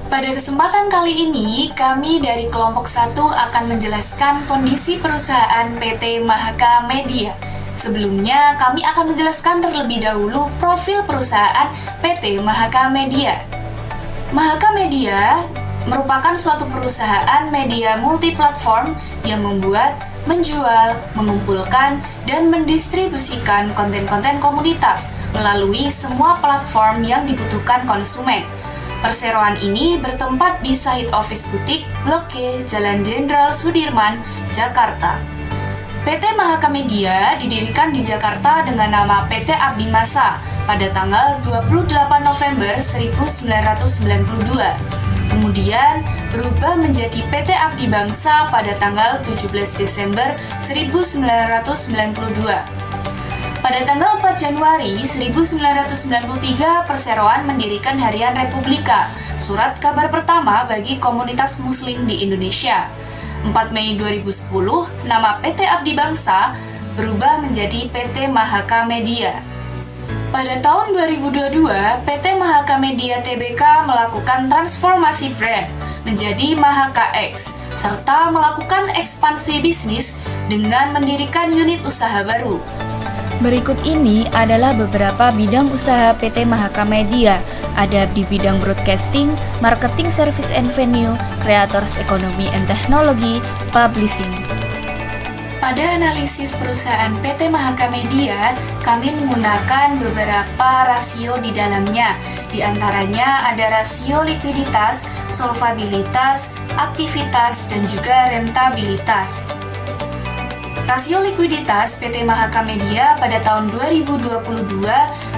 Pada kesempatan kali ini, kami dari kelompok 1 akan menjelaskan kondisi perusahaan PT Mahaka Media. Sebelumnya, kami akan menjelaskan terlebih dahulu profil perusahaan PT Mahaka Media. Mahaka Media merupakan suatu perusahaan media multiplatform yang membuat, menjual, mengumpulkan, dan mendistribusikan konten-konten komunitas melalui semua platform yang dibutuhkan konsumen. Perseroan ini bertempat di Sahid Office Boutique, Blok G, Jalan Jenderal Sudirman, Jakarta. PT Mahaka Media didirikan di Jakarta dengan nama PT Abdi Masa pada tanggal 28 November 1992. Kemudian berubah menjadi PT Abdi Bangsa pada tanggal 17 Desember 1992. Pada tanggal 4 Januari 1993, Perseroan mendirikan Harian Republika, surat kabar pertama bagi komunitas muslim di Indonesia. 4 Mei 2010, nama PT Abdi Bangsa berubah menjadi PT Mahaka Media. Pada tahun 2022, PT Mahaka Media Tbk melakukan transformasi brand menjadi Mahaka X, serta melakukan ekspansi bisnis dengan mendirikan unit usaha baru. Berikut ini adalah beberapa bidang usaha PT Mahaka Media. Ada di bidang broadcasting, marketing service and venue, creators ekonomi and teknologi, publishing. Pada analisis perusahaan PT Mahaka Media, kami menggunakan beberapa rasio di dalamnya. Di antaranya ada rasio likuiditas, solvabilitas, aktivitas, dan juga rentabilitas. Rasio likuiditas PT Mahaka Media pada tahun 2022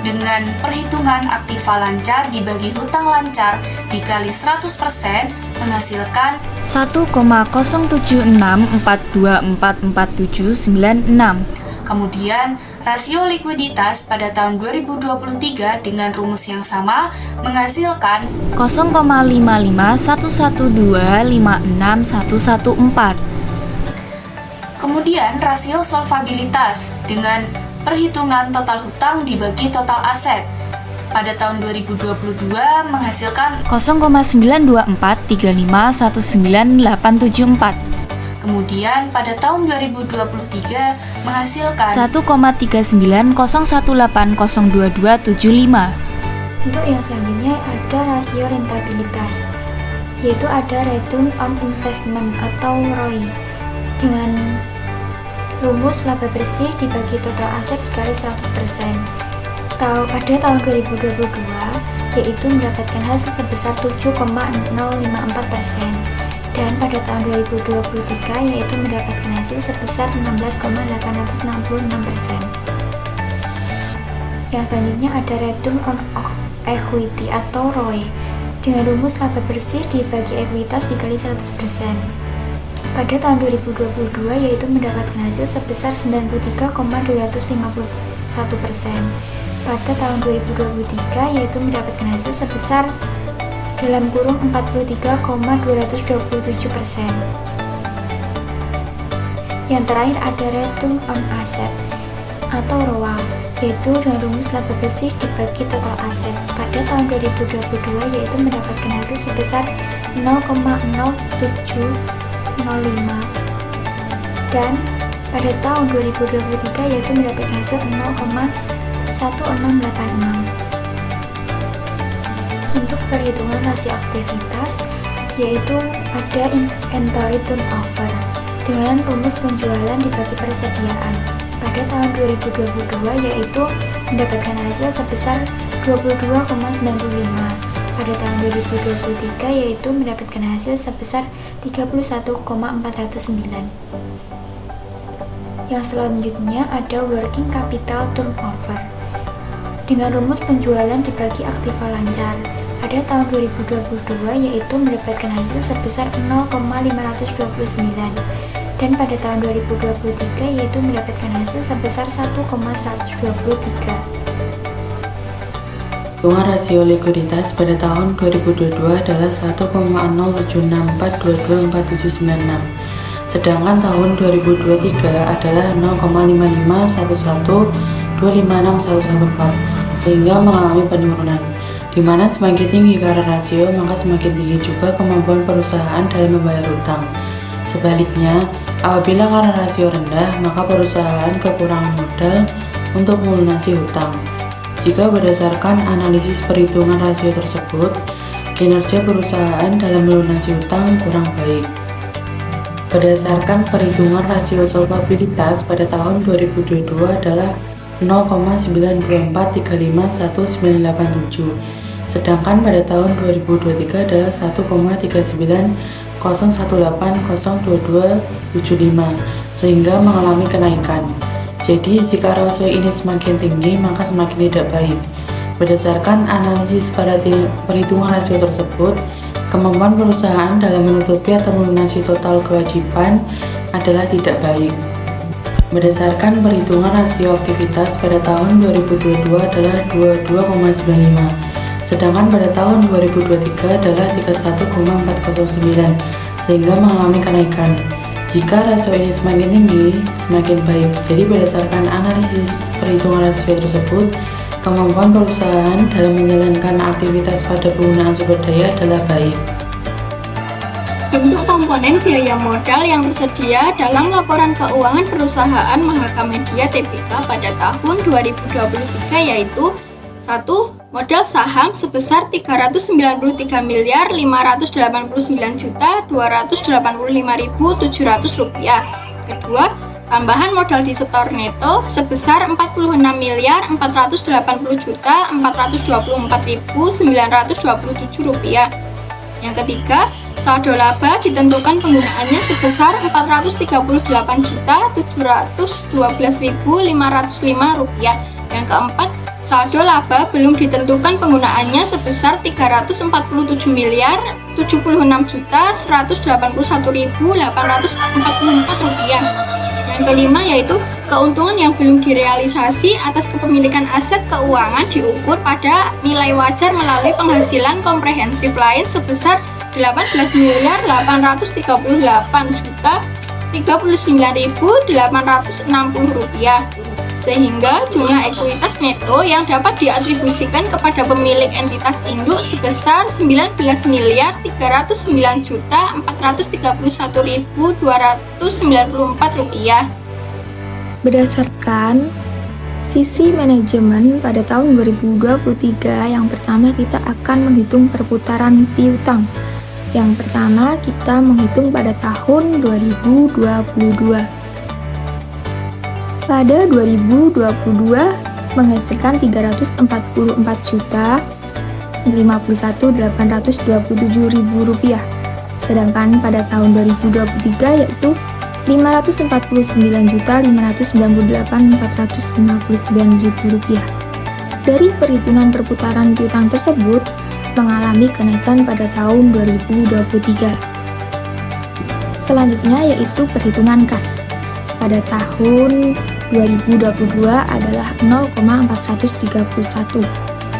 dengan perhitungan aktiva lancar dibagi hutang lancar dikali 100% menghasilkan 1,07642444796. Kemudian, rasio likuiditas pada tahun 2023 dengan rumus yang sama menghasilkan 0,551125614. Kemudian rasio solvabilitas dengan perhitungan total hutang dibagi total aset pada tahun 2022 menghasilkan 0,924351984. Kemudian pada tahun 2023 menghasilkan 1,39018022275. Untuk yang selanjutnya ada rasio rentabilitas, yaitu ada return on investment atau ROI dengan rumus laba bersih dibagi total aset dikali 100%. Pada tahun 2022 yaitu mendapatkan hasil sebesar 7,054%, dan pada tahun 2023 yaitu mendapatkan hasil sebesar 16,866%. Yang selanjutnya ada return on equity atau ROE dengan rumus laba bersih dibagi ekuitas dikali 100%. Pada tahun 2022 yaitu mendapatkan hasil sebesar 93,251%. Pada tahun 2023 yaitu mendapatkan hasil sebesar dalam kurung 43,227%. Yang terakhir ada return on asset atau ROA, yaitu dengan rumus laba bersih dibagi total aset. Pada tahun 2022 yaitu mendapatkan hasil sebesar 0,0705, dan pada tahun 2023 yaitu mendapatkan hasil 0,1686. Untuk perhitungan rasio aktivitas yaitu ada inventory turnover dengan rumus penjualan dibagi persediaan. Pada tahun 2022 yaitu mendapatkan hasil sebesar 22,95. Pada tahun 2023 yaitu mendapatkan hasil sebesar 31,409. Yang selanjutnya ada working capital turnover dengan rumus penjualan dibagi aktiva lancar. Pada tahun 2022 yaitu mendapatkan hasil sebesar 0,529, dan pada tahun 2023 yaitu mendapatkan hasil sebesar 1,123. Hitungan rasio likuiditas pada tahun 2022 adalah 1,07642244796, sedangkan tahun 2023 adalah 0,5511 25611 sehingga mengalami penurunan. Di mana semakin tinggi current ratio, maka semakin tinggi juga kemampuan perusahaan dalam membayar hutang. Sebaliknya, apabila current rasio rendah, maka perusahaan kekurangan modal untuk melunasi hutang. Jika berdasarkan analisis perhitungan rasio tersebut, kinerja perusahaan dalam melunasi hutang kurang baik. Berdasarkan perhitungan rasio solvabilitas pada tahun 2022 adalah 0,924351987, sedangkan pada tahun 2023 adalah 1,390180225, sehingga mengalami kenaikan. Jadi, jika rasio ini semakin tinggi, maka semakin tidak baik. Berdasarkan analisis pada perhitungan rasio tersebut, kemampuan perusahaan dalam menutupi atau melunasi total kewajiban adalah tidak baik. Berdasarkan perhitungan rasio aktivitas pada tahun 2022 adalah 22,95, sedangkan pada tahun 2023 adalah 31,409, sehingga mengalami kenaikan. Jika rasio ini semakin tinggi, semakin baik. Jadi berdasarkan analisis perhitungan rasio tersebut, kemampuan perusahaan dalam menjalankan aktivitas pada penggunaan sumber daya adalah baik. Bentuk komponen biaya modal yang tersedia dalam laporan keuangan perusahaan Mahaka Media Tbk pada tahun 2023 yaitu 1. Modal saham sebesar Rp399.589.285.700. Kedua, tambahan modal disetor neto sebesar Rp46.480.424.927. Yang ketiga, saldo laba ditentukan penggunaannya sebesar Rp438.712.505. Yang keempat, saldo laba belum ditentukan penggunaannya sebesar Rp346.176.181.844. Yang kelima yaitu keuntungan yang belum direalisasi atas kepemilikan aset keuangan diukur pada nilai wajar melalui penghasilan komprehensif lain sebesar Rp18.838.39.860, sehingga jumlah ekuitas neto yang dapat diatribusikan kepada pemilik entitas induk sebesar Rp19.431.294. Berdasarkan sisi manajemen pada tahun 2023, yang pertama kita akan menghitung perputaran piutang. Yang pertama kita menghitung pada tahun 2022. Pada 2022 menghasilkan Rp344.051.827.000, sedangkan pada tahun 2023 yaitu Rp549.598.459.000. Dari perhitungan perputaran piutang tersebut mengalami kenaikan pada tahun 2023. Selanjutnya yaitu perhitungan kas. Pada tahun 2022 adalah 0,431,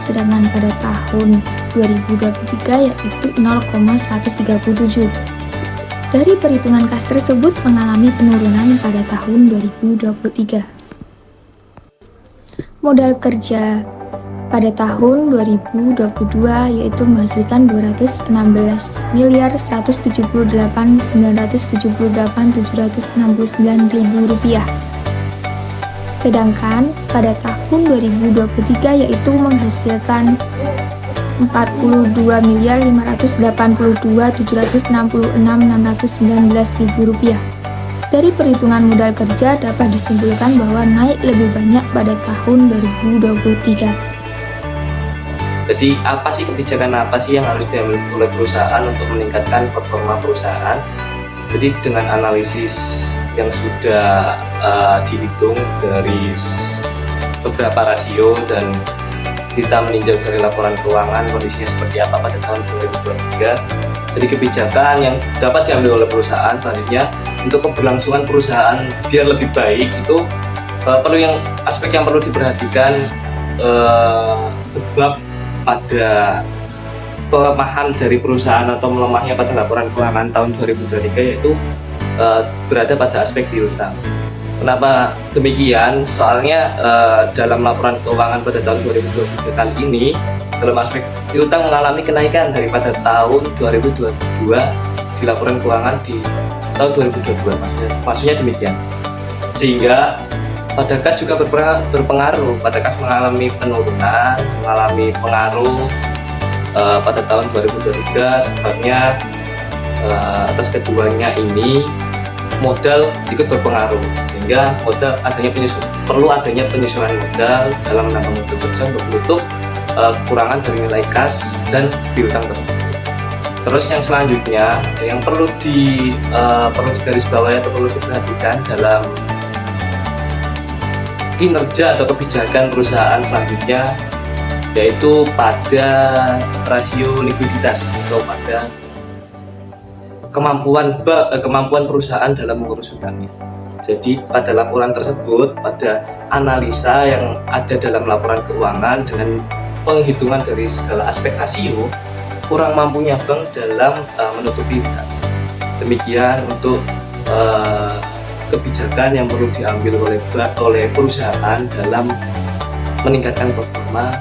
sedangkan pada tahun 2023 yaitu 0,137. Dari perhitungan kas tersebut mengalami penurunan pada tahun 2023. Modal kerja pada tahun 2022 yaitu menghasilkan Rp216.178.978.769.000. Sedangkan pada tahun 2023 yaitu menghasilkan Rp42.182.766.619.000. Dari perhitungan modal kerja dapat disimpulkan bahwa naik lebih banyak pada tahun 2023. Jadi kebijakan apa sih yang harus diambil oleh perusahaan untuk meningkatkan performa perusahaan? Jadi dengan analisis yang sudah dihitung dari beberapa rasio dan kita meninjau dari laporan keuangan kondisinya seperti apa pada tahun 2023. Jadi kebijakan yang dapat diambil oleh perusahaan selanjutnya untuk keberlangsungan perusahaan biar lebih baik itu aspek yang perlu diperhatikan, sebab pada kelemahan dari perusahaan atau melemahnya pada laporan keuangan tahun 2023 yaitu berada pada aspek piutang. Kenapa demikian? Soalnya dalam laporan keuangan pada tahun 2023 kali ini, dalam aspek piutang mengalami kenaikan daripada tahun 2022 di laporan keuangan di tahun 2022, maksudnya demikian. Sehingga pada kas juga berpengaruh, pada kas mengalami penurunan, mengalami pengaruh pada tahun 2023, sebabnya atas keduanya ini modal ikut berpengaruh, sehingga modal perlu adanya penyesuaian modal dalam menambah modal kerja untuk menutup kekurangan dari nilai kas dan piutang tersebut. Terus yang selanjutnya yang perlu digarisbawahi atau perlu diperhatikan dalam kinerja atau kebijakan perusahaan selanjutnya, yaitu pada rasio likuiditas atau pada kemampuan perusahaan dalam mengurus hutangnya. Jadi pada laporan tersebut, pada analisa yang ada dalam laporan keuangan dengan penghitungan dari segala aspek rasio, kurang mampunya bank dalam menutupi hutang. Demikian untuk kebijakan yang perlu diambil oleh perusahaan dalam meningkatkan performa